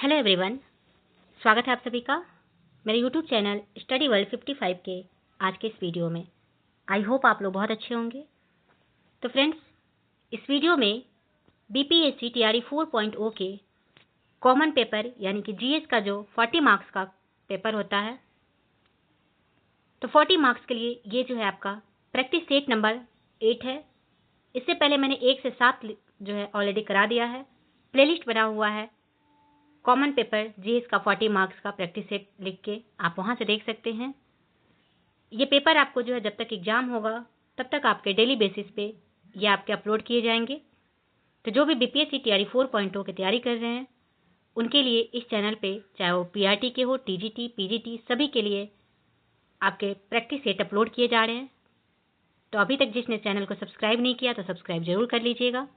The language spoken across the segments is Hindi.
हेलो एवरीवन, स्वागत है आप सभी का मेरे यूट्यूब चैनल स्टडी वर्ल्ड 55 के आज के इस वीडियो में। आई होप आप लोग बहुत अच्छे होंगे। तो फ्रेंड्स, इस वीडियो में बीपीएससी टीआरई 4.0 के कॉमन पेपर यानी कि जीएस का जो 40 मार्क्स का पेपर होता है, तो 40 मार्क्स के लिए ये जो है आपका प्रैक्टिस सेट नंबर 8 है। इससे पहले मैंने 1 से 7 जो है ऑलरेडी करा दिया है। प्लेलिस्ट बना हुआ है कॉमन पेपर जीएस का 40 मार्क्स का प्रैक्टिस सेट लिख के, आप वहां से देख सकते हैं। ये पेपर आपको जो है जब तक एग्जाम होगा तब तक आपके डेली बेसिस पे ये आपके अपलोड किए जाएंगे। तो जो भी बीपीएससी टीआरई 4.0 की तैयारी कर रहे हैं उनके लिए इस चैनल पे, चाहे वो पीआरटी के हो, टीजीटी, पीजीटी, सभी के लिए आपके प्रैक्टिस सेट अपलोड किए जा रहे हैं। तो अभी तक जिसने चैनल को सब्सक्राइब नहीं किया तो सब्सक्राइब जरूर कर लीजिएगा।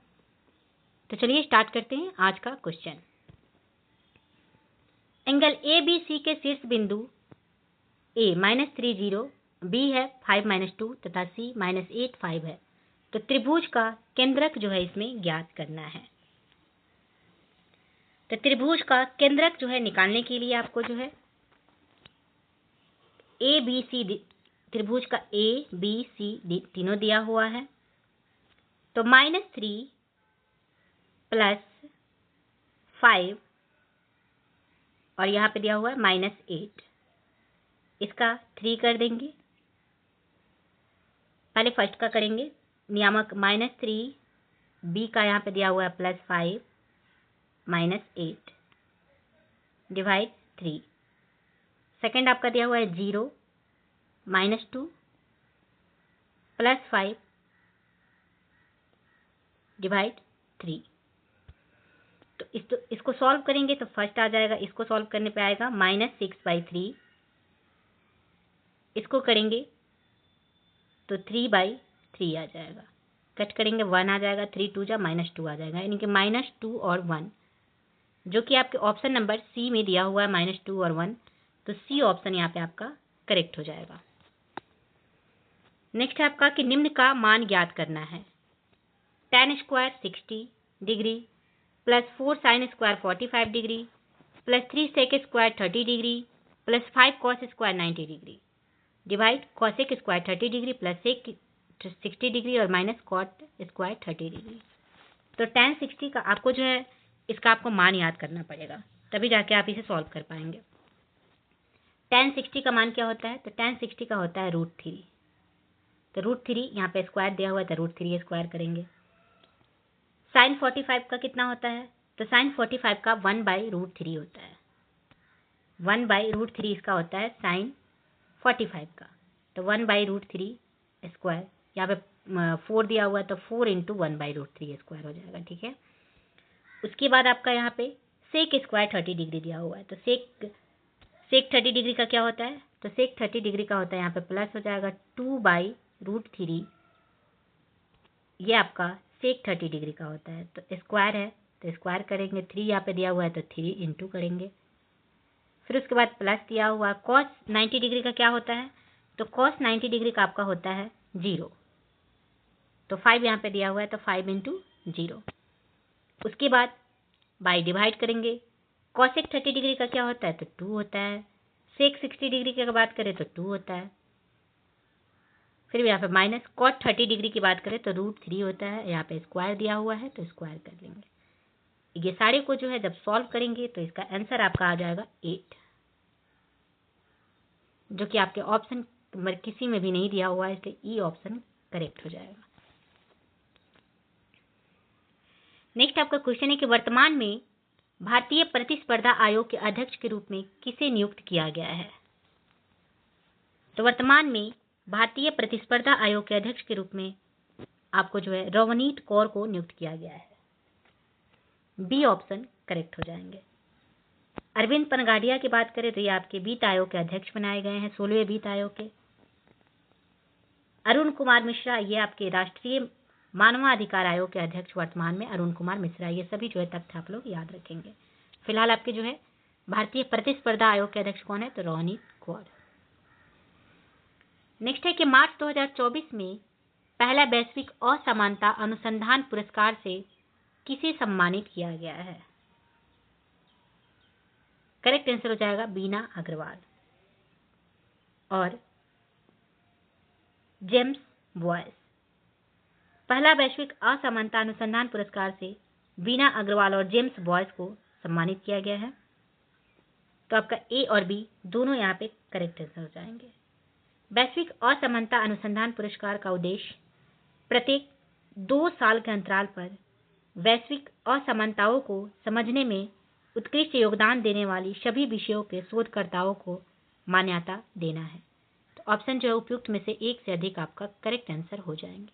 तो चलिए स्टार्ट करते हैं आज का question. Angle A B C के शीर्ष बिंदु A -30, B है 5-2 तथा C -8-5 है। तो त्रिभुज का केंद्रक जो है इसमें ज्ञात करना है। तो त्रिभुज का केंद्रक जो है निकालने के लिए आपको जो है ए बी सी, त्रिभुज का A B C D तीनों दिया हुआ है। तो -3 + 5 और यहाँ पे दिया हुआ है -8, इसका 3 कर देंगे। पहले फर्स्ट का करेंगे, नियामक -3, B का यहाँ पे दिया हुआ है +5 -8 डिवाइड 3। सेकेंड आपका दिया हुआ है 0 -2 +5 डिवाइड 3। तो इसको सॉल्व करेंगे तो फर्स्ट आ जाएगा, इसको सॉल्व करने पे आएगा -6/3। इसको करेंगे तो 3/3 आ जाएगा। कट करेंगे 1 आ जाएगा, 3 2 जा -2 आ जाएगा, यानी कि -2 और 1, जो कि आपके ऑप्शन नंबर सी में दिया हुआ है -2 और 1। तो सी ऑप्शन यहाँ पे आपका करेक्ट हो जाएगा। नेक्स्ट है आपका कि निम्न का मान ज्ञात करना है। tan² 60 degree +4 sin² 45 degree +3 sec² 30 degree +5 cos² 90 degree divide cosec² 30 degree +sec 60 degree और -cot² 30 डिग्री। तो tan 60 का आपको जो है इसका आपको मान याद करना पड़ेगा, तभी जाके आप इसे सॉल्व कर पाएंगे। tan 60 का मान क्या होता है? तो tan 60 का होता है √3। तो √3 यहाँ पे स्क्वायर दिया हुआ है तो √3 स्क्वायर करेंगे। sin 45 का कितना होता है? तो sin 45 का 1/√3 होता है। 1/√3 इसका होता है sin 45 का। तो 1/√3 स्क्वायर, यहाँ पे 4 दिया हुआ है तो 4 × 1/√3 स्क्वायर हो जाएगा। ठीक है। उसके बाद आपका यहाँ पे sec² 30 डिग्री दिया हुआ है। तो sec 30 डिग्री का क्या होता है? तो sec 30 डिग्री का होता है यहाँ पे प्लस हो जाएगा 2/√3। ये आपका sec 30 डिग्री का होता है। तो स्क्वायर है तो स्क्वायर करेंगे, 3 यहाँ पे दिया हुआ है तो 3 इंटू करेंगे। फिर उसके बाद प्लस दिया हुआ cos 90 डिग्री का क्या होता है? तो cos 90 डिग्री का आपका होता है 0। तो 5 यहाँ पे दिया हुआ है तो 5 × 0। उसके बाद बाई डिवाइड करेंगे। cosec 30 डिग्री का क्या होता है? तो 2 होता है। sec 60 डिग्री की बात करें तो 2 होता है। फिर यहाँ पे माइनस cot 30 डिग्री की बात करें तो √3 होता है। यहाँ पे स्क्वायर दिया हुआ है तो स्क्वायर कर लेंगे। ये सारे को जो है जब सॉल्व करेंगे तो इसका आंसर आपका आ जाएगा 8, जो कि आपके ऑप्शन नंबर किसी में भी नहीं दिया हुआ है, इसलिए ई ऑप्शन करेक्ट हो जाएगा। नेक्स्ट आपका क्वेश्चन है कि वर्तमान में भारतीय प्रतिस्पर्धा आयोग के अध्यक्ष के रूप में किसे नियुक्त किया गया है? तो वर्तमान में भारतीय प्रतिस्पर्धा आयोग के अध्यक्ष के रूप में आपको जो है रवनीत कौर को नियुक्त किया गया है। बी ऑप्शन करेक्ट हो जाएंगे। अरविंद पनगाडिया की बात करें तो ये आपके वित्त आयोग के अध्यक्ष बनाए गए हैं, 16वें वित्त आयोग के। अरुण कुमार मिश्रा ये आपके राष्ट्रीय मानवाधिकार आयोग के अध्यक्ष वर्तमान में अरुण कुमार मिश्रा। ये सभी जो है तथ्य आप लोग याद रखेंगे। फिलहाल आपके जो है भारतीय प्रतिस्पर्धा आयोग के अध्यक्ष कौन है? तो रवनीत कौर। नेक्स्ट है कि मार्च 2024 में पहला वैश्विक असमानता अनुसंधान पुरस्कार से किसे सम्मानित किया गया है? करेक्ट आंसर हो जाएगा बीना अग्रवाल। और जेम्स बॉयस, पहला वैश्विक असमानता अनुसंधान पुरस्कार से बीना अग्रवाल और जेम्स बॉयस को सम्मानित किया गया है। तो आपका ए और बी दोनों यहाँ पे करेक्ट आंसर हो जाएंगे। वैश्विक असमानता अनुसंधान पुरस्कार का उद्देश्य प्रत्येक 2 साल के अंतराल पर वैश्विक असमानताओं को समझने में उत्कृष्ट योगदान देने वाली सभी विषयों के शोधकर्ताओं को मान्यता देना है। तो ऑप्शन जो है उपयुक्त में से एक से अधिक आपका करेक्ट आंसर हो जाएंगे।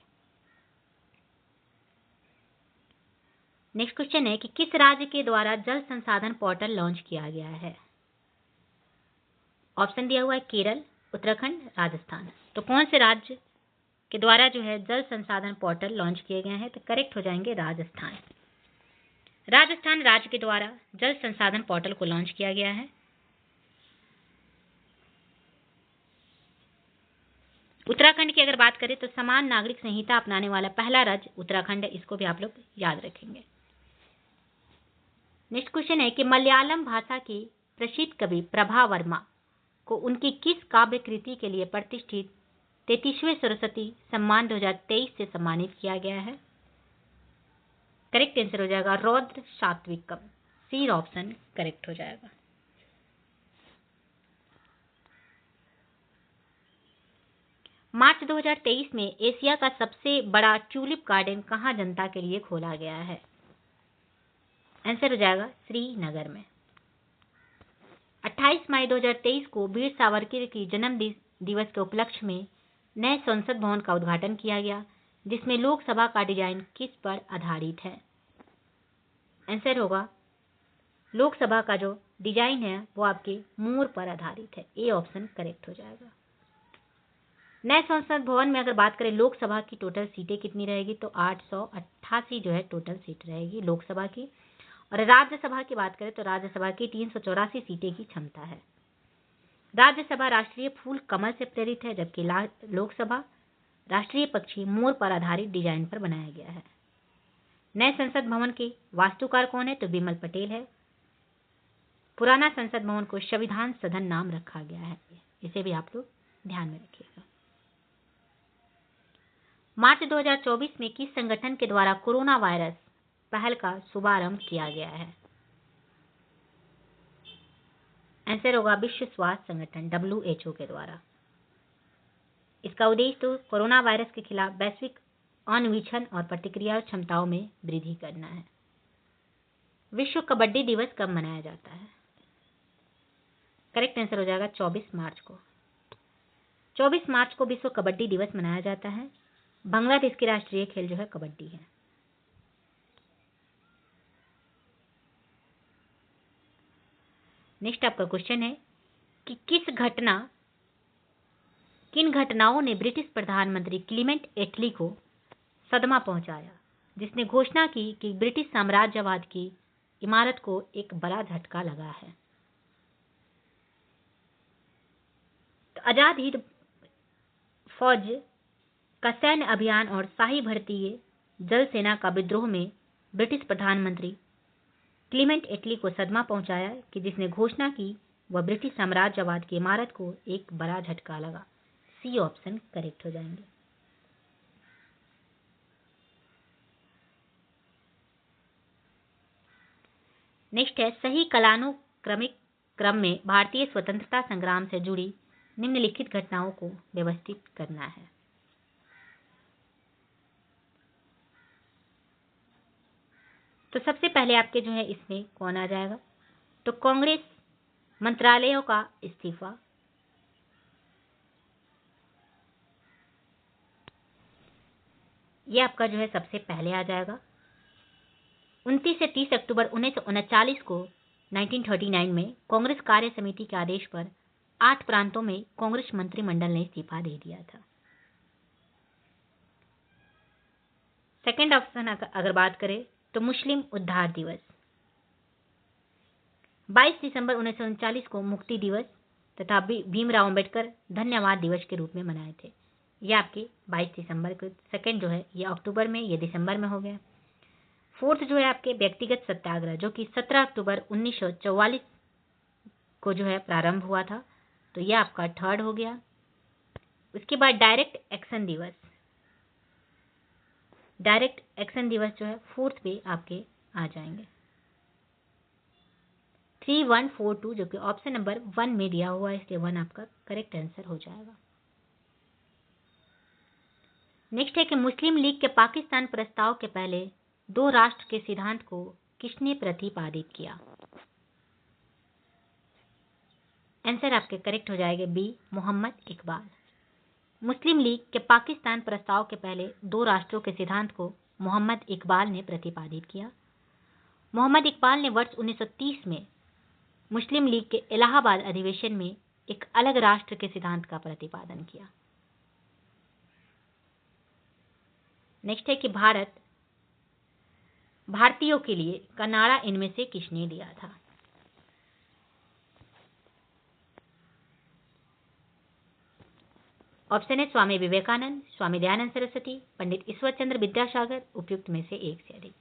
नेक्स्ट क्वेश्चन है कि किस राज्य के द्वारा जल संसाधन पोर्टल लॉन्च किया गया है। ऑप्शन दिया हुआ है केरल, उत्तराखंड, राजस्थान। तो कौन से राज्य के द्वारा जो है जल संसाधन पोर्टल लॉन्च किए गए हैं, तो करेक्ट हो जाएंगे राजस्थान। राजस्थान राज्य के द्वारा जल संसाधन पोर्टल को लॉन्च किया गया है। उत्तराखंड की अगर बात करें तो समान नागरिक संहिता अपनाने वाला पहला राज्य उत्तराखंड है, इसको भी आप लोग याद रखेंगे। नेक्स्ट क्वेश्चन है कि मलयालम भाषा के प्रसिद्ध कवि प्रभा वर्मा को उनकी किस काव्य कृति के लिए प्रतिष्ठित 33वें सरस्वती सम्मान 2023 से सम्मानित किया गया है। करेक्ट आंसर हो जाएगा रौद्र सात्विकम, सी ऑप्शन करेक्ट हो जाएगा। मार्च 2023 में एशिया का सबसे बड़ा ट्यूलिप गार्डन कहां जनता के लिए खोला गया है। आंसर हो जाएगा श्रीनगर में। 28 मई 2023 को वीर सावरकर की जन्म दिवस के उपलक्ष्य में नए संसद भवन का उद्घाटन किया गया, जिसमें लोकसभा का डिजाइन किस पर आधारित है। आंसर होगा लोकसभा का जो डिजाइन है वो आपके मोर पर आधारित है, ए ऑप्शन करेक्ट हो जाएगा। नए संसद भवन में अगर बात करें लोकसभा की टोटल सीटें कितनी रहेगी, तो 888 जो है टोटल सीट रहेगी लोकसभा की। और राज्यसभा की बात करें तो राज्यसभा की 384 सीटें की क्षमता है। राज्यसभा राष्ट्रीय फूल कमल से प्रेरित है, जबकि लोकसभा राष्ट्रीय पक्षी मोर पर आधारित डिजाइन पर बनाया गया है। नए संसद भवन के वास्तुकार कौन है, तो विमल पटेल है। पुराना संसद भवन को संविधान सदन नाम रखा गया है, इसे भी आप लोग ध्यान में रखिएगा। मार्च 2024 में किस संगठन के द्वारा कोरोना वायरस पहल का शुभारंभ किया गया है। आंसर होगा विश्व स्वास्थ्य संगठन WHO के द्वारा। इसका उद्देश्य तो कोरोना वायरस के खिलाफ वैश्विक अन्वेषण और प्रतिक्रिया क्षमताओं में वृद्धि करना है। विश्व कबड्डी दिवस कब मनाया जाता है। करेक्ट आंसर हो जाएगा 24 मार्च को। 24 मार्च को विश्व कबड्डी दिवस मनाया जाता है। बांग्लादेश की राष्ट्रीय खेल जो है कबड्डी है। नेक्स्ट आपका क्वेश्चन है कि किन घटनाओं ने ब्रिटिश प्रधानमंत्री क्लीमेंट एटली को सदमा पहुंचाया, जिसने घोषणा की कि ब्रिटिश साम्राज्यवाद की इमारत को एक बड़ा झटका लगा है। तो आजाद हिंद फौज का सैन्य अभियान और शाही भारतीय जल सेना का विद्रोह में ब्रिटिश प्रधानमंत्री क्लीमेंट एटली को सदमा पहुंचाया कि जिसने घोषणा की वह ब्रिटिश साम्राज्यवाद की इमारत को एक बड़ा झटका लगा। सी ऑप्शन करेक्ट हो जाएंगे। नेक्स्ट है सही कालानुक्रमिक क्रम में भारतीय स्वतंत्रता संग्राम से जुड़ी निम्नलिखित घटनाओं को व्यवस्थित करना है। तो सबसे पहले आपके जो है इसमें कौन आ जाएगा, तो कांग्रेस मंत्रालयों का इस्तीफा, ये आपका जो है सबसे पहले आ जाएगा। 29 से 30 अक्टूबर 1939 को 1939 में कांग्रेस कार्य समिति के आदेश पर 8 प्रांतों में कांग्रेस मंत्रिमंडल ने इस्तीफा दे दिया था। सेकंड ऑप्शन अगर बात करें तो मुस्लिम उद्धार दिवस, 22 दिसंबर 1939 को मुक्ति दिवस तथा भीमराव अंबेडकर धन्यवाद दिवस के रूप में मनाए थे। ये आपके 22 दिसंबर को, सेकंड जो है ये अक्टूबर में, ये दिसंबर में हो गया। फोर्थ जो है आपके व्यक्तिगत सत्याग्रह, जो कि 17 अक्टूबर 1944 को जो है प्रारंभ हुआ था, तो यह आपका थर्ड हो गया। उसके बाद डायरेक्ट एक्शन दिवस, डायरेक्ट एक्शन दिवस जो है फोर्थ पे आपके आ जाएंगे। 3142 जो कि ऑप्शन नंबर 1 में दिया हुआ है, इसलिए 1 आपका करेक्ट आंसर हो जाएगा। नेक्स्ट है कि मुस्लिम लीग के पाकिस्तान प्रस्ताव के पहले दो राष्ट्र के सिद्धांत को किसने प्रतिपादित किया? आंसर आपके करेक्ट हो जाएगा बी, मोहम्मद इकबाल। मुस्लिम लीग के पाकिस्तान प्रस्ताव के पहले दो राष्ट्रों के सिद्धांत को मोहम्मद इकबाल ने प्रतिपादित किया। मोहम्मद इकबाल ने वर्ष 1930 में मुस्लिम लीग के इलाहाबाद अधिवेशन में एक अलग राष्ट्र के सिद्धांत का प्रतिपादन किया। नेक्स्ट है कि भारतीयों के लिए का नारा इनमें से किसने दिया था? ऑप्शन है स्वामी विवेकानंद, स्वामी दयानंद सरस्वती, पंडित ईश्वर चंद्र विद्यासागर, उपयुक्त में से एक से अधिक।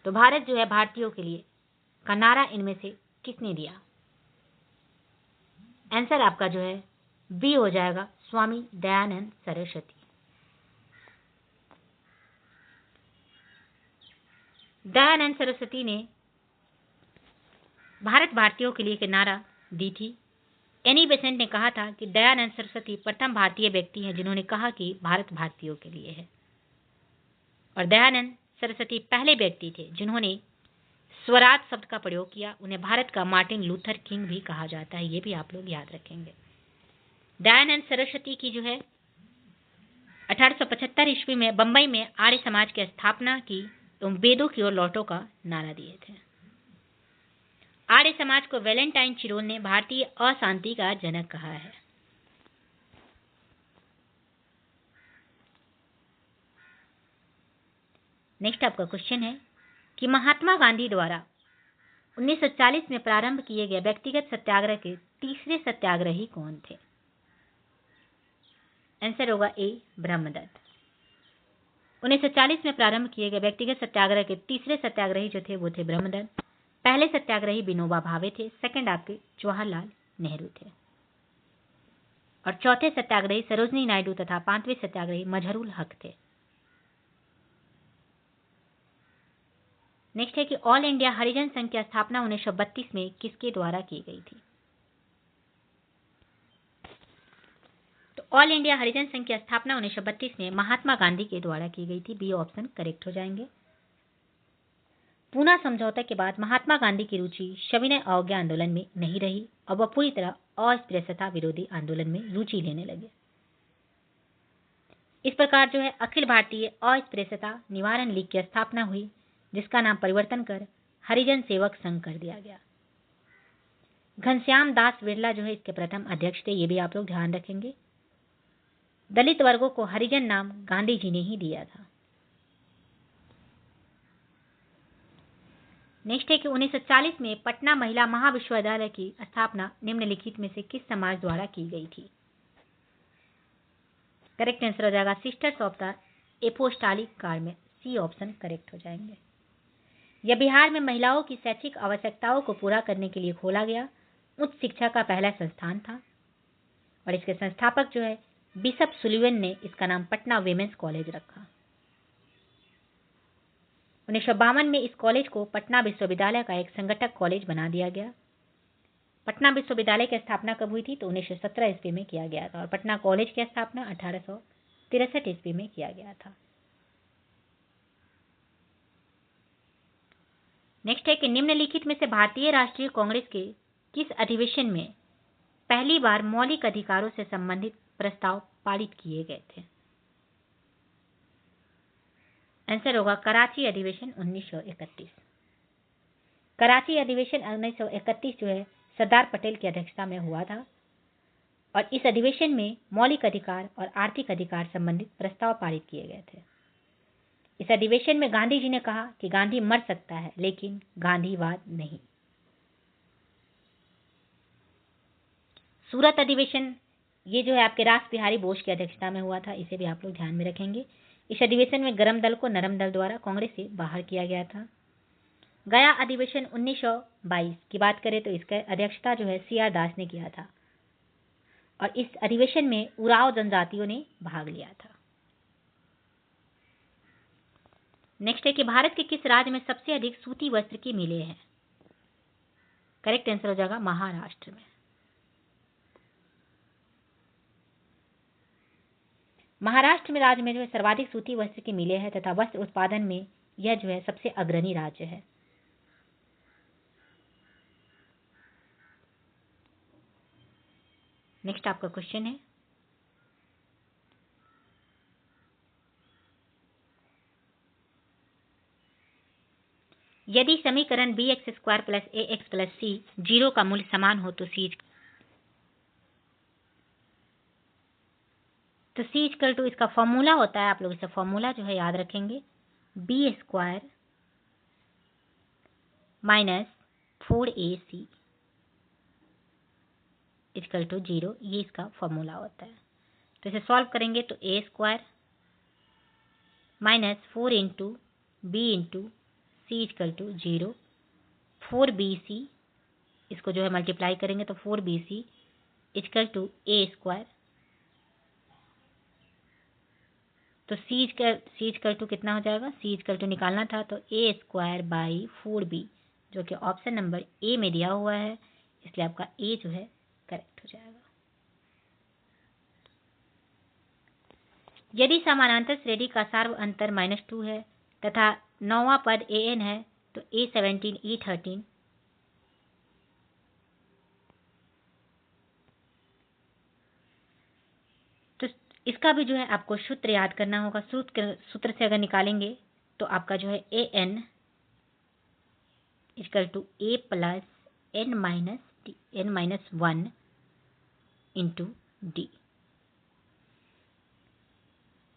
तो भारत जो है भारतीयों के लिए का नारा इनमें से किसने दिया? आंसर आपका जो है बी हो जाएगा, स्वामी दयानंद सरस्वती। दयानंद सरस्वती ने भारत भारतीयों के लिए के नारा दी थी। एनी बेसेंट ने कहा था कि दयानंद सरस्वती प्रथम भारतीय व्यक्ति हैं जिन्होंने कहा कि भारत भारतीयों के लिए है, और दयानंद सरस्वती पहले व्यक्ति थे जिन्होंने स्वराज शब्द का प्रयोग किया। उन्हें भारत का मार्टिन लूथर किंग भी कहा जाता है, ये भी आप लोग याद रखेंगे। दयानंद सरस्वती की जो है 1875 ईस्वी में बंबई में आर्य समाज की स्थापना की एवं वेदों की ओर लौटो का नारा दिए थे। आर्य समाज को वैलेंटाइन चिरोल ने भारतीय अशांति का जनक कहा है। नेक्स्ट आपका क्वेश्चन है कि महात्मा गांधी द्वारा 1940 में प्रारंभ किए गए व्यक्तिगत सत्याग्रह के तीसरे सत्याग्रही कौन थे? आंसर होगा ए, ब्रह्मदत्त। 1940 में प्रारंभ किए गए व्यक्तिगत सत्याग्रह के तीसरे सत्याग्रही जो थे वो थे ब्रह्मदत्त। पहले सत्याग्रही विनोबा भावे थे, सेकंड आपके जवाहरलाल नेहरू थे, और चौथे सत्याग्रही सरोजनी नायडू तथा पांचवें सत्याग्रही मजहरुल हक थे। नेक्स्ट है कि ऑल इंडिया हरिजन संघ की स्थापना 1932 में किसके द्वारा की गई थी? तो ऑल इंडिया हरिजन संघ की स्थापना 1932 में महात्मा गांधी के द्वारा की गई थी। बी ऑप्शन करेक्ट हो जाएंगे। पूना समझौता के बाद महात्मा गांधी की रुचि सविनय अवज्ञा आंदोलन में नहीं रही और वह पूरी तरह अस्पृश्यता विरोधी आंदोलन में रुचि लेने लगे। इस प्रकार जो है अखिल भारतीय अस्पृश्यता निवारण लीग की स्थापना हुई, जिसका नाम परिवर्तन कर हरिजन सेवक संघ कर दिया गया। घनश्याम दास बिरला जो है इसके प्रथम अध्यक्ष थे, ये भी आप लोग ध्यान रखेंगे। दलित वर्गों को हरिजन नाम गांधी जी ने ही दिया था। नेक्स्ट है कि 1940 में पटना महिला महाविश्वविद्यालय की स्थापना निम्नलिखित में से किस समाज द्वारा की गई थी? करेक्ट आंसर हो जाएगा sisters of the apostolic Carmel. C option correct हो जाएंगे। यह बिहार में महिलाओं की शैक्षिक आवश्यकताओं को पूरा करने के लिए खोला गया उच्च शिक्षा का पहला संस्थान था, और इसके संस्थापक जो है बिशप सुलिवन ने इसका नाम पटना विमेंस कॉलेज रखा। 1952 में इस कॉलेज को पटना विश्वविद्यालय का एक संगठक कॉलेज बना दिया गया। पटना विश्वविद्यालय की स्थापना कब हुई थी? तो 1917 ईस्वी में किया गया था, और पटना कॉलेज की स्थापना 1863 ईस्वी में किया गया था। नेक्स्ट है कि निम्नलिखित में से भारतीय राष्ट्रीय कांग्रेस के किस अधिवेशन में पहली बार मौलिक अधिकारों से संबंधित प्रस्ताव पारित किए गए थे? आंसर होगा कराची अधिवेशन 1931। कराची अधिवेशन 1931 जो है सरदार पटेल की अध्यक्षता में हुआ था, और इस अधिवेशन में मौलिक अधिकार और आर्थिक अधिकार संबंधित प्रस्ताव पारित किए गए थे। इस अधिवेशन में गांधी जी ने कहा कि गांधी मर सकता है लेकिन गांधीवाद नहीं। सूरत अधिवेशन ये जो है आपके रास बिहारी बोस की अध्यक्षता में हुआ था, इसे भी आप लोग ध्यान में रखेंगे। इस अधिवेशन में गरम दल को नरम दल द्वारा कांग्रेस से बाहर किया गया था। गया अधिवेशन 1922 की बात करें तो इसका अध्यक्षता जो है CR दास ने किया था और इस अधिवेशन में उराव जनजातियों ने भाग लिया था। नेक्स्ट है कि भारत के किस राज्य में सबसे अधिक सूती वस्त्र की मिलें हैं? करेक्ट आंसर हो जाएगा महाराष्ट्र में। महाराष्ट्र में राज्य में जो है सर्वाधिक सूती वस्त्र की मिलें हैं तथा वस्त्र उत्पादन में यह जो है सबसे अग्रणी राज्य है। नेक्स्ट आपका क्वेश्चन है, यदि समीकरण bx² + ax + c 0 का मूल्य समान हो तो c = इसका फॉर्मूला होता है, आप लोग इसका फॉर्मूला जो है याद रखेंगे, b² - 4ac = 0, ये इसका फॉर्मूला होता है। तो इसे सॉल्व करेंगे तो a² - 4 × b × c = 0, 4bc इसको जो है मल्टीप्लाई करेंगे तो 4bc = a², तो c = कितना हो जाएगा, c = निकालना था तो a² / 4b जो कि ऑप्शन नंबर ए में दिया हुआ है, इसलिए आपका ए जो है करेक्ट हो जाएगा। यदि समानांतर श्रेणी का सार्व अंतर -2 है तथा 9वां पद an है तो a17 e13 तो इसका भी जो है आपको सूत्र याद करना होगा। सूत्र से अगर निकालेंगे तो आपका जो है an = a + n - 1 × d।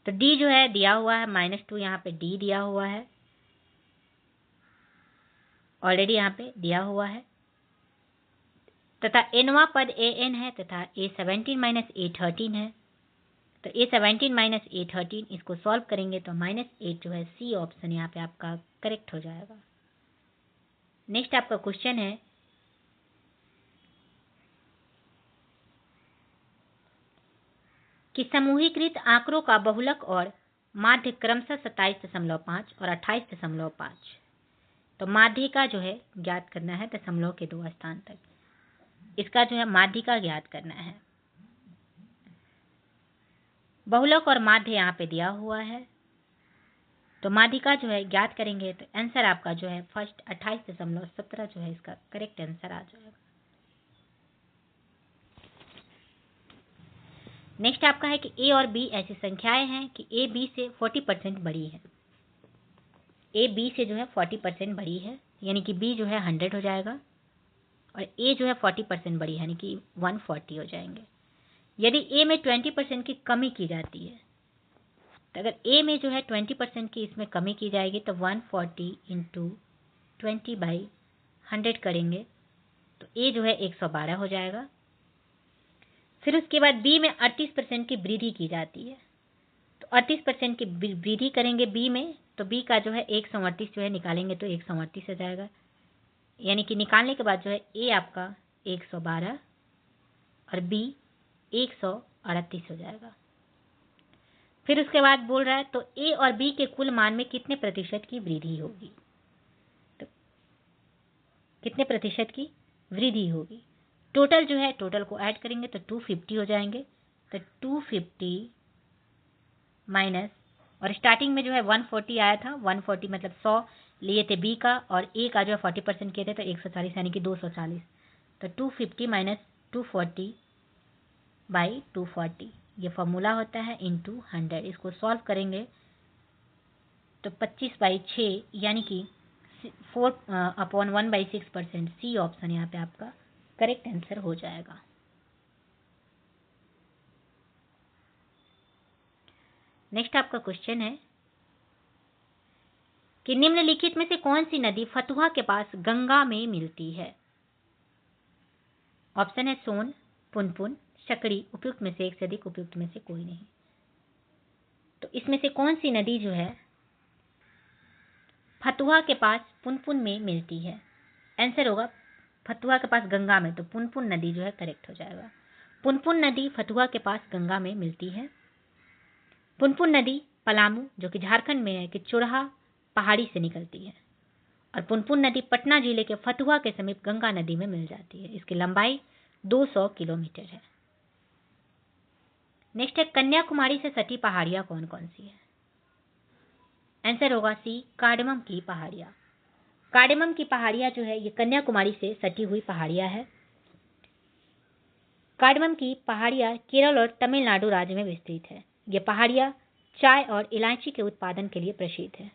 तो d जो है दिया हुआ है -2, यहाँ पे d दिया हुआ है, ऑलरेडी यहाँ पे दिया हुआ है, तथा nवां पद an है तथा a17 - a13 है, तो a17 - a13 इसको सॉल्व करेंगे तो -8 जो है सी ऑप्शन यहाँ पे आपका करेक्ट हो जाएगा। नेक्स्ट आपका क्वेश्चन है कि समूहीकृत आंकड़ों का बहुलक और माध्य क्रमशः 27.5 और 28.5, तो माध्य का जो है ज्ञात करना है दशमलव के 2 स्थान तक, इसका जो है माध्य का ज्ञात करना है। बहुलक और माध्य यहाँ पे दिया हुआ है, तो माध्य का जो है ज्ञात करेंगे तो आंसर आपका जो है फर्स्ट 28.17 जो है इसका करेक्ट आंसर आ जाएगा। नेक्स्ट आपका है कि ए और बी ऐसी संख्याएं हैं कि ए बी से 40% बड़ी है, ए बी से जो है 40% बड़ी है, यानी कि बी जो है 100 हो जाएगा और ए जो है 40% बड़ी है, यानी कि 140 हो जाएंगे। यदि ए में 20% की कमी की जाती है, तो अगर ए में जो है 20% की इसमें कमी की जाएगी तो 140 × 20/100 करेंगे तो ए जो है 112 हो जाएगा। फिर उसके बाद बी में 38% की वृद्धि की जाती है, तो 38% की वृद्धि करेंगे बी में, तो बी का जो है 138 जो है निकालेंगे तो 138 हो जाएगा, यानी कि निकालने के बाद जो है ए आपका 112 और बी 138 हो जाएगा। फिर उसके बाद बोल रहा है तो ए और बी के कुल मान में कितने प्रतिशत की वृद्धि होगी, तो कितने प्रतिशत की वृद्धि होगी। टोटल जो है टोटल को ऐड करेंगे तो 250 हो जाएंगे, तो 250 माइनस, और स्टार्टिंग में जो है 140 आया था, 140 मतलब 100 लिए थे बी का और ए का जो है 40% किए थे तो 140 यानी कि 240, तो 250 - 240/240 ये फॉर्मूला होता है इंटू 100। इसको सॉल्व करेंगे तो 25/6 यानी कि 4/1/6%, सी ऑप्शन यहाँ पे आपका करेक्ट आंसर हो जाएगा। नेक्स्ट आपका क्वेश्चन है कि निम्नलिखित में से कौन सी नदी फतुहा के पास गंगा में मिलती है। ऑप्शन है सोन, पुनपुन, शकड़ी, उपयुक्त में से एक से अधिक, उपयुक्त में से कोई नहीं। तो इसमें से कौन सी नदी जो है फतुहा के पास पुनपुन में मिलती है? आंसर होगा फतुहा के पास गंगा में, तो पुनपुन नदी जो है करेक्ट हो जाएगा। पुनपुन नदी फतुहा के पास गंगा में मिलती है। पुनपुन नदी पलामू जो कि झारखंड में है कि चुरहा पहाड़ी से निकलती है, और पुनपुन नदी पटना जिले के फतुहा के समीप गंगा नदी में मिल जाती है। इसकी लंबाई 200 किलोमीटर है। नेक्स्ट है, कन्याकुमारी से सटी पहाड़ियां कौन कौन सी है? आंसर होगा सी, कार्डेमम की पहाड़ियां। कार्डेमम की पहाड़ियां जो है ये कन्याकुमारी से सटी हुई पहाड़ियां है। कार्डेमम की पहाड़ियां केरल और तमिलनाडु राज्य में विस्तृत है। ये पहाड़ियां चाय और इलायची के उत्पादन के लिए प्रसिद्ध है।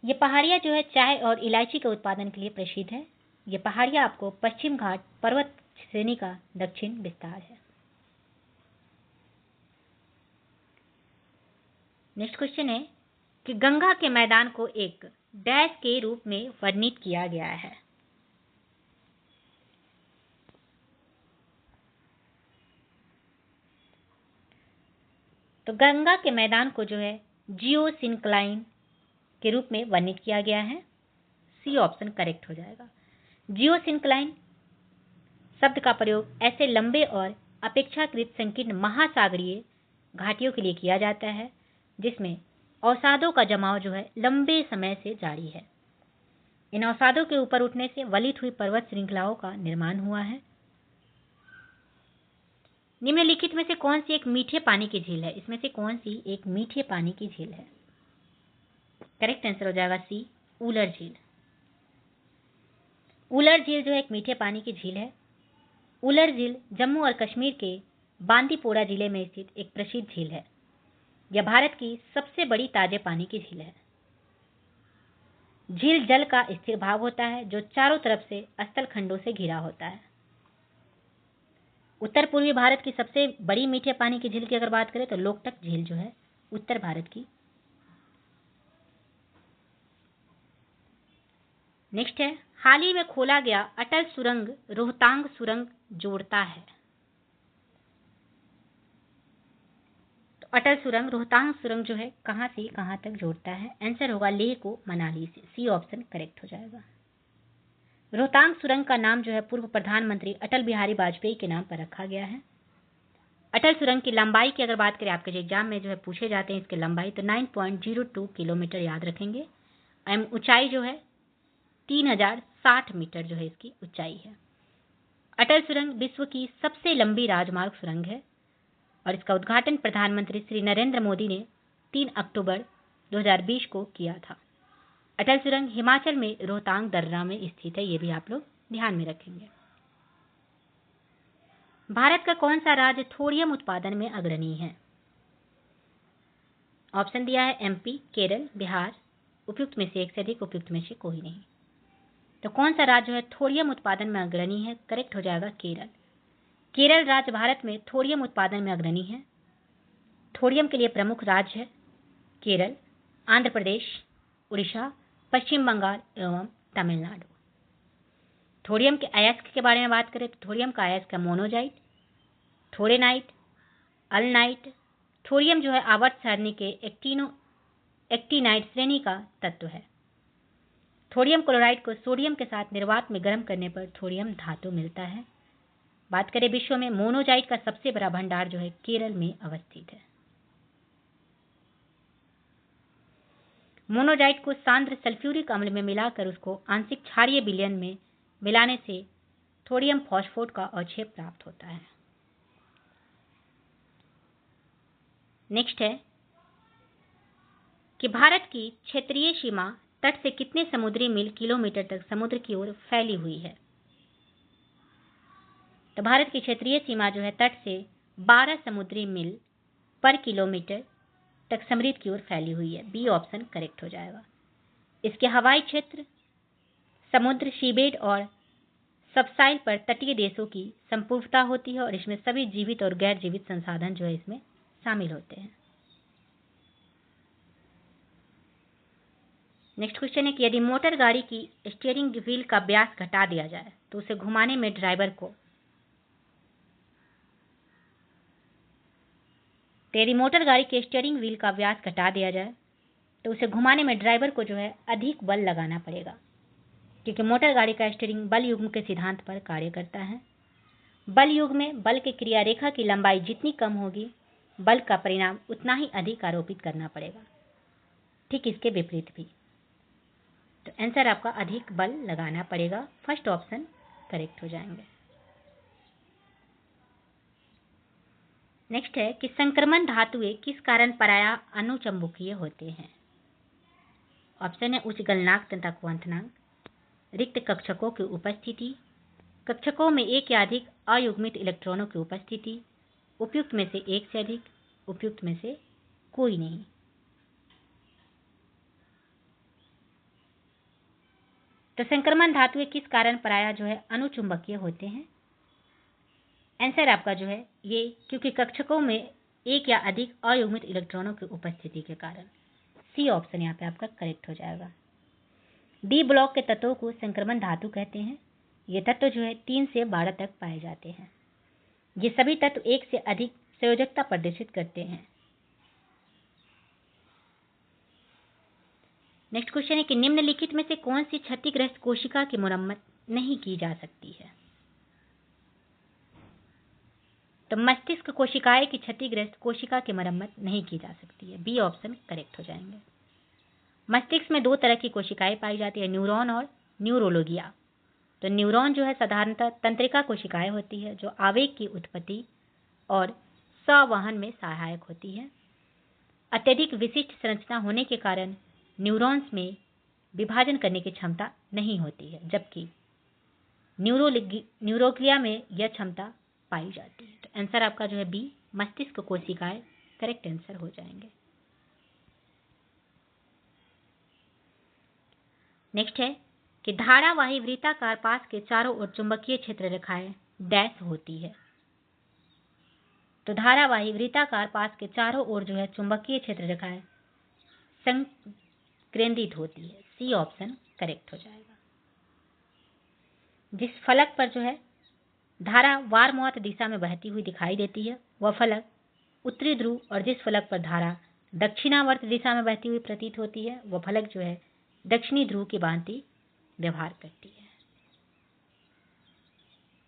ये पहाड़ियां जो है चाय और इलायची के उत्पादन के लिए प्रसिद्ध है। ये पहाड़ियां आपको पश्चिम घाट पर्वत श्रेणी का दक्षिण विस्तार है। नेक्स्ट क्वेश्चन है कि गंगा के मैदान को एक डैश के रूप में वर्णित किया गया है? तो गंगा के मैदान को जो है जियोसिंक्लाइन के रूप में वर्णित किया गया है। सी ऑप्शन करेक्ट हो जाएगा। जियोसिंक्लाइन शब्द का प्रयोग ऐसे लंबे और अपेक्षाकृत संकीर्ण महासागरीय घाटियों के लिए किया जाता है जिसमें अवसादों का जमाव जो है लंबे समय से जारी है। इन अवसादों के ऊपर उठने से वलित हुई पर्वत श्रृंखलाओं का निर्माण हुआ है। निम्नलिखित में से कौन सी एक मीठे पानी की झील है? इसमें से कौन सी एक मीठे पानी की झील है? करेक्ट आंसर हो जाएगा सी, उलर झील। उलर झील जो है एक मीठे पानी की झील है। उलर झील जम्मू और कश्मीर के बांदीपोरा जिले में स्थित एक प्रसिद्ध झील है। यह भारत की सबसे बड़ी ताजे पानी की झील है। झील जल का स्थिर भाग होता है जो चारों तरफ से स्थल खंडों से घिरा होता है। उत्तर पूर्वी भारत की सबसे बड़ी मीठे पानी की झील की अगर बात करें तो लोकटक झील जो है उत्तर भारत की। नेक्स्ट है, हाल ही में खोला गया अटल सुरंग रोहतांग सुरंग जोड़ता है? तो अटल सुरंग रोहतांग सुरंग जो है कहां से कहां तक जोड़ता है? आंसर होगा लेह को मनाली से। सी ऑप्शन करेक्ट हो जाएगा। रोहतांग सुरंग का नाम जो है पूर्व प्रधानमंत्री अटल बिहारी वाजपेयी के नाम पर रखा गया है। अटल सुरंग की लंबाई की अगर बात करें, आपके जो एग्जाम में जो है पूछे जाते हैं इसकी लंबाई, तो 9.02 किलोमीटर याद रखेंगे। ऊंचाई जो है 3060 मीटर जो है इसकी ऊंचाई है। अटल सुरंग विश्व की सबसे लंबी राजमार्ग सुरंग है और इसका उद्घाटन प्रधानमंत्री श्री नरेंद्र मोदी ने 3 अक्टूबर 2020 को किया था। अटल सुरंग हिमाचल में रोहतांग दर्रा में स्थित है, ये भी आप लोग ध्यान में रखेंगे। भारत का कौन सा राज्य थोरियम उत्पादन में अग्रणी है? ऑप्शन दिया है एमपी, केरल, बिहार। उपयुक्त में से एक से अधिक, उपयुक्त में से कोई नहीं। तो कौन सा राज्य है थोरियम उत्पादन में अग्रणी है? करेक्ट हो जाएगा केरल। केरल राज्य भारत में थोरियम उत्पादन में अग्रणी है। थोरियम के लिए प्रमुख राज्य है केरल, आंध्र प्रदेश, उड़ीसा, पश्चिम बंगाल एवं तमिलनाडु। थोरियम के अयस्क के बारे में बात करें तो थोरियम का अयस्क है मोनोजाइट, थोरेनाइट, अल्नाइट। थोरियम जो है आवर्त सारणी के एक्टिनाइट श्रेणी का तत्व है। थोरियम क्लोराइड को सोडियम के साथ निर्वात में गर्म करने पर थोरियम धातु मिलता है। बात करें विश्व में मोनोजाइट का सबसे बड़ा भंडार जो है केरल में अवस्थित है। मोनोजाइट को सांद्र सल्फ्यूरिक अम्ल में मिलाकर उसको आंशिक क्षारीय विलयन में मिलाने से थोरियम फॉस्फोट का अवक्षेप प्राप्त होता है। नेक्स्ट है कि भारत की क्षेत्रीय सीमा तट से कितने समुद्री मील किलोमीटर तक समुद्र की ओर फैली हुई है? तो भारत की क्षेत्रीय सीमा जो है तट से 12 समुद्री मील पर किलोमीटर तक समुद्र की ओर फैली हुई है। बी ऑप्शन करेक्ट हो जाएगा। इसके हवाई क्षेत्र, समुद्र, सीबेड और सबसाइल पर तटीय देशों की संपूर्णता होती है और इसमें सभी जीवित और गैर जीवित संसाधन जो है इसमें शामिल होते हैं। नेक्स्ट क्वेश्चन है कि यदि मोटर गाड़ी की स्टीयरिंग व्हील का व्यास घटा दिया जाए तो उसे घुमाने में ड्राइवर को तो यदि मोटर गाड़ी के स्टीयरिंग व्हील का व्यास घटा दिया जाए तो उसे घुमाने में ड्राइवर को जो है अधिक बल लगाना पड़ेगा, क्योंकि मोटर गाड़ी का स्टीयरिंग बल युग्म के सिद्धांत पर कार्य करता है। बल युग्म में बल के क्रिया रेखा की लंबाई जितनी कम होगी, बल का परिणाम उतना ही अधिक आरोपित करना पड़ेगा। ठीक इसके विपरीत भी। तो आंसर आपका अधिक बल लगाना पड़ेगा, फर्स्ट ऑप्शन करेक्ट हो जाएंगे। नेक्स्ट है कि संक्रमण धातुएं किस कारण प्रायः अनुचुंबकीय होते हैं। ऑप्शन है उच्च गलनांक तथा क्वथनांक, रिक्त कक्षकों की उपस्थिति, कक्षकों में एक या अधिक अयुग्मित इलेक्ट्रॉनों की उपस्थिति, उपयुक्त में से एक से अधिक, उपयुक्त में से कोई नहीं। तो संक्रमण धातुएं किस कारण प्रायः जो है अनुचुंबकीय होते हैं। आंसर आपका जो है ये क्योंकि कक्षकों में एक या अधिक अयुग्मित इलेक्ट्रॉनों की उपस्थिति के कारण। सी ऑप्शन यहाँ पे आपका करेक्ट हो जाएगा। डी ब्लॉक के तत्वों को संक्रमण धातु कहते हैं। ये तत्व जो है 3 से 12 तक पाए जाते हैं। ये सभी तत्व एक से अधिक संयोजकता प्रदर्शित करते हैं। नेक्स्ट क्वेश्चन है कि निम्नलिखित में से कौन सी क्षतिग्रस्त कोशिका की मरम्मत नहीं की जा सकती है। तो मस्तिष्क कोशिकाएं की क्षतिग्रस्त कोशिका की मरम्मत नहीं की जा सकती है। बी ऑप्शन करेक्ट हो जाएंगे। मस्तिष्क में 2 तरह की कोशिकाएं पाई जाती है, न्यूरॉन और न्यूरोलोगिया। तो न्यूरॉन जो है साधारणतः तंत्रिका कोशिकाएं होती है जो आवेग की उत्पत्ति और संवहन में सहायक होती है। अत्यधिक विशिष्ट संरचना होने के कारण न्यूरॉन्स में विभाजन करने की क्षमता नहीं होती है, जबकि न्यूरोग्लिया में यह क्षमता पाई जाती है। तो आंसर आपका जो है बी मस्तिष्क कोशिकाएं करेक्ट आंसर हो जाएंगे। नेक्स्ट है कि धारावाही वृत्ताकार पास के चारों ओर चुंबकीय क्षेत्र रेखाएं डैश होती है। तो धारावाही वृत्ताकार पास के चारों ओर जो है चुंबकीय क्षेत्र रेखाएं संकेंद्रित होती है। सी ऑप्शन करेक्ट हो जाएगा। जिस फलक पर जो है धारा वारमौत दिशा में बहती हुई दिखाई देती है वह फलक उत्तरी ध्रुव, और जिस फलक पर धारा दक्षिणावर्त दिशा में बहती हुई प्रतीत होती है वह फलक जो है दक्षिणी ध्रुव की भांति व्यवहार करती है।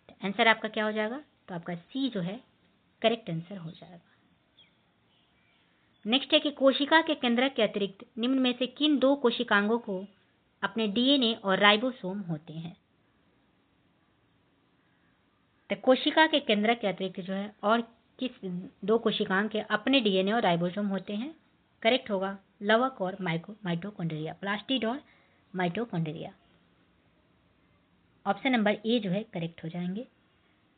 तो आंसर आपका क्या हो जाएगा। तो आपका सी जो है करेक्ट आंसर हो जाएगा। नेक्स्ट है कि कोशिका के केंद्रक के अतिरिक्त निम्न में से किन 2 कोशिकांगों को अपने डीएनए और राइबोसोम होते हैं। तो कोशिका के केंद्रक के अतिरिक्त जो है और किस 2 कोशिकांग के अपने डीएनए और राइबोसोम होते हैं। करेक्ट होगा लवक और माइटोकॉन्ड्रिया, प्लास्टिड और माइटोकॉन्ड्रिया। ऑप्शन नंबर ए जो है करेक्ट हो जाएंगे।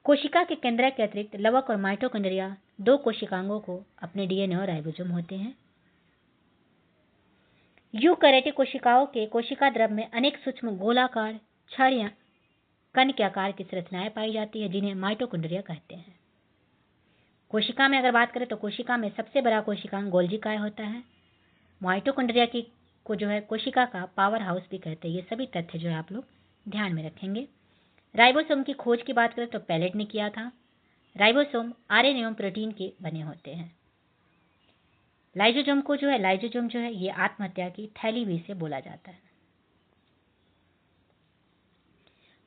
कोशिका के केंद्रक के अतिरिक्त लवक और माइटोकॉन्ड्रिया 2 कोशिकांगों को अपने डीएनए और राइबोसोम होते हैं। यूकैरियोटिक कोशिकाओं के कोशिका द्रव में अनेक सूक्ष्म गोलाकार छड़ या कण के आकार की संरचनाएं पाई जाती है जिन्हें माइटोकॉन्ड्रिया कहते हैं। कोशिका में अगर बात करें तो कोशिका में सबसे बड़ा कोशिकांग गोल्गी काय होता है। माइटोकॉन्ड्रिया की को जो है कोशिका का पावर हाउस भी कहते हैं। ये सभी तथ्य जो है आप लोग ध्यान में रखेंगे। राइबोसोम की खोज की बात करें तो पैलेट ने किया था। राइबोसोम आरएनए एवं प्रोटीन के बने होते हैं। लाइसोसोम जो है ये आत्महत्या की थैली भी से बोला जाता है।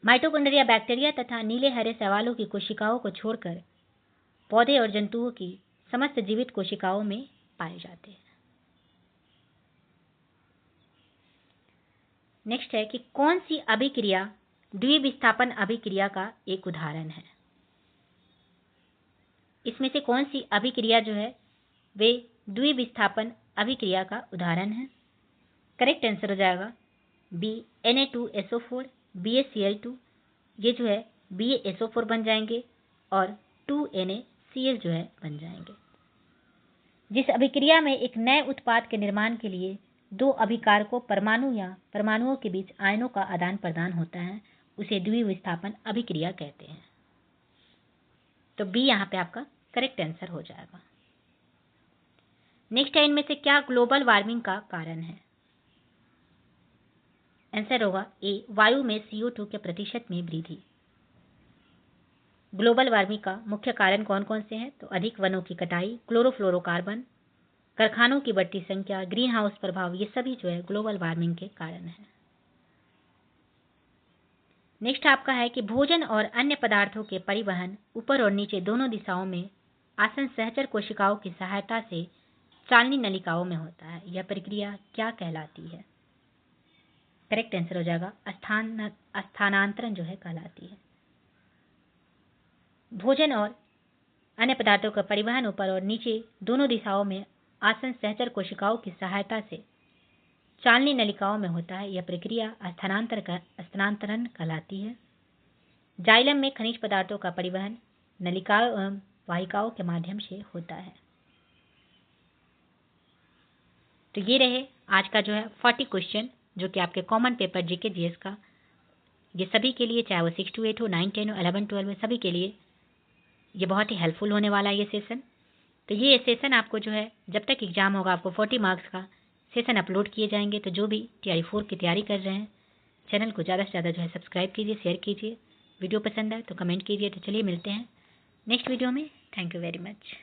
माइटोकॉन्ड्रिया बैक्टीरिया तथा नीले हरे शैवालों की कोशिकाओं को छोड़कर पौधे और जंतुओं की समस्त जीवित कोशिकाओं में पाए जाते हैं। नेक्स्ट है कि कौन सी अभिक्रिया द्विविस्थापन अभिक्रिया का एक उदाहरण है। इसमें से कौन सी अभिक्रिया जो है वे द्विविस्थापन अभिक्रिया का उदाहरण है। करेक्ट आंसर हो जाएगा बी Na2SO4 BaCl2। ये जो है BaSO4 बन जाएंगे और 2NaCl जो है बन जाएंगे। जिस अभिक्रिया में एक नए उत्पाद के निर्माण के लिए 2 अभिकारकों परमाणु या परमाणुओं के बीच आयनों का आदान प्रदान होता है उसे द्विविस्थापन अभिक्रिया कहते हैं। तो बी यहाँ पे आपका करेक्ट आंसर हो जाएगा। नेक्स्ट है इनमें से क्या ग्लोबल वार्मिंग का कारण है। आंसर होगा ए वायु में CO2 के प्रतिशत में वृद्धि। ग्लोबल वार्मिंग का मुख्य कारण कौन कौन से हैं? तो अधिक वनों की कटाई, क्लोरोफ्लोरोकार्बन, कारखानों की बढ़ती संख्या, ग्रीन हाउस प्रभाव, ये सभी जो है ग्लोबल वार्मिंग के कारण है। नेक्स्ट आपका है कि भोजन और अन्य पदार्थों के परिवहन ऊपर और नीचे दोनों दिशाओं में आसन सहचर कोशिकाओं की सहायता से चालनी नलिकाओं में होता है। यह प्रक्रिया क्या कहलाती है? करेक्ट आंसर हो जाएगा स्थानांतरण जो है कहलाती है। भोजन और अन्य पदार्थों का परिवहन ऊपर और नीचे दोनों दिशाओं में आसन सहचर कोशिकाओं की सहायता से चालनी नलिकाओं में होता है। यह प्रक्रिया स्थानांतरण कहलाती है। जाइलम में खनिज पदार्थों का परिवहन नलिकाओं एवं वाहिकाओं के माध्यम से होता है। तो ये रहे आज का जो है 40 क्वेश्चन जो कि आपके कॉमन पेपर जीके जीएस का, ये सभी के लिए, चाहे वो 6 to 8 हो, 9, 10 हो, 11, 12 में, सभी के लिए ये बहुत ही हेल्पफुल होने वाला है ये सेशन। तो ये सेशन आपको जो है जब तक एग्जाम होगा आपको 40 मार्क्स का सेशन अपलोड किए जाएंगे। तो जो भी TRE 4 की तैयारी कर रहे हैं चैनल को ज़्यादा से ज़्यादा जो है सब्सक्राइब कीजिए, शेयर कीजिए। वीडियो पसंद आए तो कमेंट कीजिए। तो चलिए मिलते हैं नेक्स्ट वीडियो में। Thank you very much.